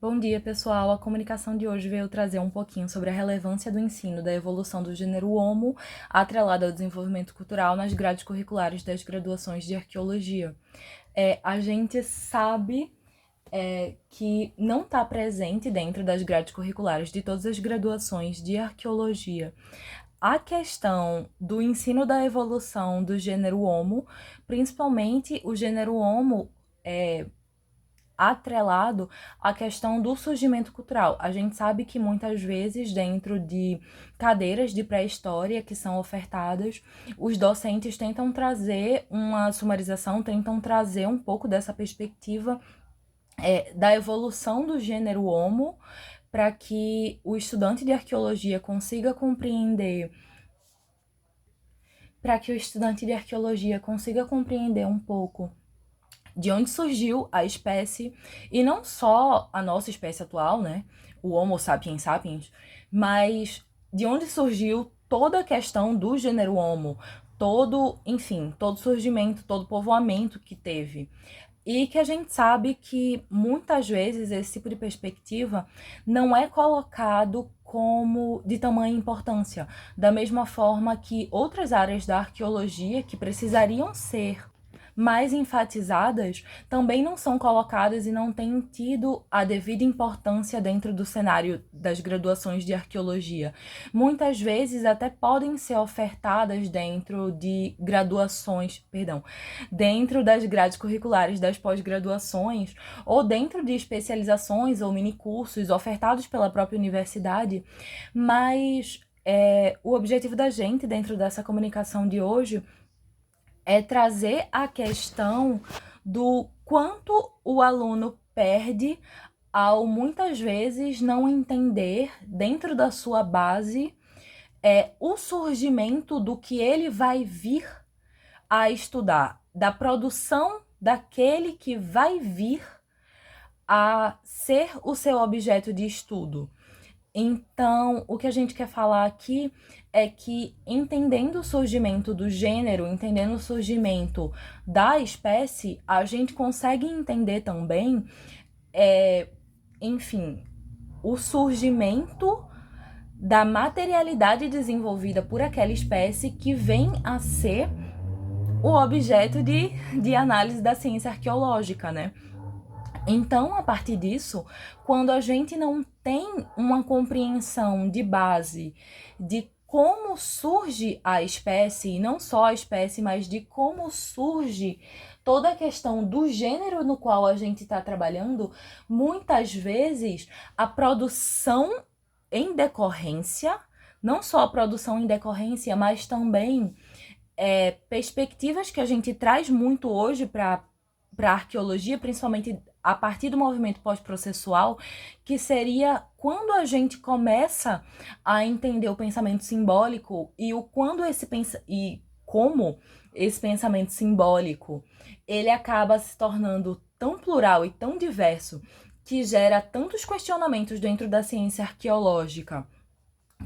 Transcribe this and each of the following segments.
Bom dia, pessoal! A comunicação de hoje veio trazer um pouquinho sobre a relevância do ensino da evolução do gênero Homo, atrelada ao desenvolvimento cultural nas grades curriculares das graduações de arqueologia. A gente sabe que não está presente dentro das grades curriculares de todas as graduações de arqueologia a questão do ensino da evolução do gênero Homo, principalmente o gênero Homo atrelado à questão do surgimento cultural. A gente sabe que muitas vezes dentro de cadeiras de pré-história que são ofertadas, os docentes tentam trazer uma sumarização, tentam trazer um pouco dessa perspectiva da evolução do gênero Homo, para que o estudante de arqueologia consiga compreender um pouco de onde surgiu a espécie, e não só a nossa espécie atual, né, o Homo sapiens sapiens, mas de onde surgiu toda a questão do gênero Homo, todo surgimento, todo povoamento que teve. E que a gente sabe que muitas vezes esse tipo de perspectiva não é colocado como de tamanha importância, da mesma forma que outras áreas da arqueologia que precisariam ser mais enfatizadas também não são colocadas e não têm tido a devida importância dentro do cenário das graduações de arqueologia. Muitas vezes até podem ser ofertadas dentro de dentro das grades curriculares das pós-graduações ou dentro de especializações ou minicursos ofertados pela própria universidade, mas o objetivo da gente dentro dessa comunicação de hoje é trazer a questão do quanto o aluno perde ao muitas vezes não entender dentro da sua base o surgimento do que ele vai vir a estudar, da produção daquele que vai vir a ser o seu objeto de estudo. Então, o que a gente quer falar aqui é que, entendendo o surgimento do gênero, entendendo o surgimento da espécie, a gente consegue entender também, o surgimento da materialidade desenvolvida por aquela espécie que vem a ser o objeto de análise da ciência arqueológica, né? Então, a partir disso, quando a gente não tem uma compreensão de base de como surge a espécie, e não só a espécie, mas de como surge toda a questão do gênero no qual a gente está trabalhando, muitas vezes a produção em decorrência, não só a produção em decorrência, mas também perspectivas que a gente traz muito hoje para a arqueologia, principalmente a partir do movimento pós-processual, que seria quando a gente começa a entender o pensamento simbólico e como esse pensamento simbólico ele acaba se tornando tão plural e tão diverso que gera tantos questionamentos dentro da ciência arqueológica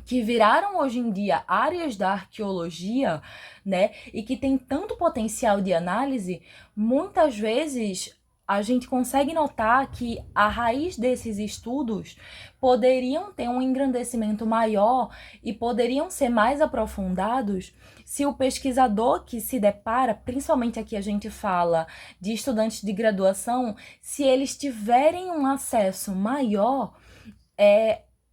que viraram hoje em dia áreas da arqueologia, né, e que tem tanto potencial de análise, muitas vezes a gente consegue notar que a raiz desses estudos poderiam ter um engrandecimento maior e poderiam ser mais aprofundados se o pesquisador que se depara, principalmente aqui a gente fala de estudantes de graduação, se eles tiverem um acesso maior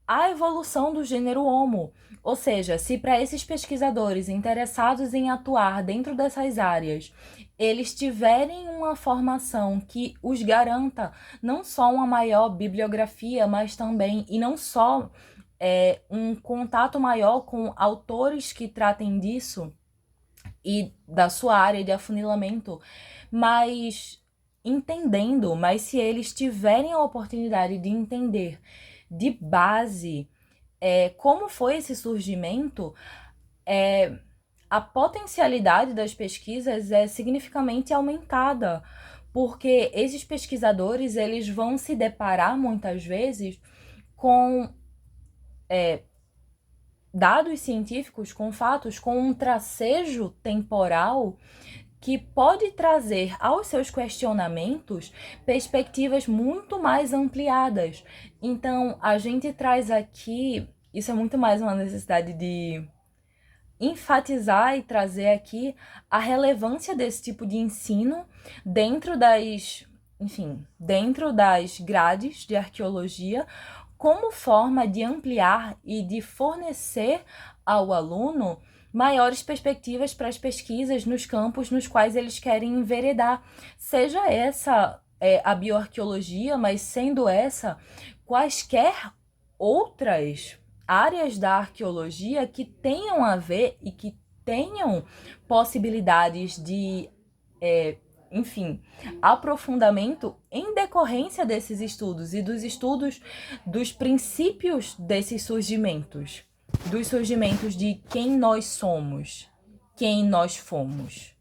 a evolução do gênero Homo. Ou seja, se para esses pesquisadores interessados em atuar dentro dessas áreas, eles tiverem uma formação que os garanta não só uma maior bibliografia, mas também, e não só um contato maior com autores que tratem disso e da sua área de afunilamento, mas se eles tiverem a oportunidade de entender de base como foi esse surgimento, a potencialidade das pesquisas é significativamente aumentada, porque esses pesquisadores eles vão se deparar muitas vezes com dados científicos, com fatos, com um tracejo temporal que pode trazer aos seus questionamentos perspectivas muito mais ampliadas. Então, a gente traz aqui, isso é muito mais uma necessidade de enfatizar e trazer aqui a relevância desse tipo de ensino dentro dentro das grades de arqueologia, como forma de ampliar e de fornecer ao aluno maiores perspectivas para as pesquisas nos campos nos quais eles querem enveredar. Seja essa a bioarqueologia, mas sendo essa quaisquer outras áreas da arqueologia que tenham a ver e que tenham possibilidades de, aprofundamento em decorrência desses estudos e dos estudos dos princípios desses surgimentos, dos surgimentos de quem nós somos, quem nós fomos.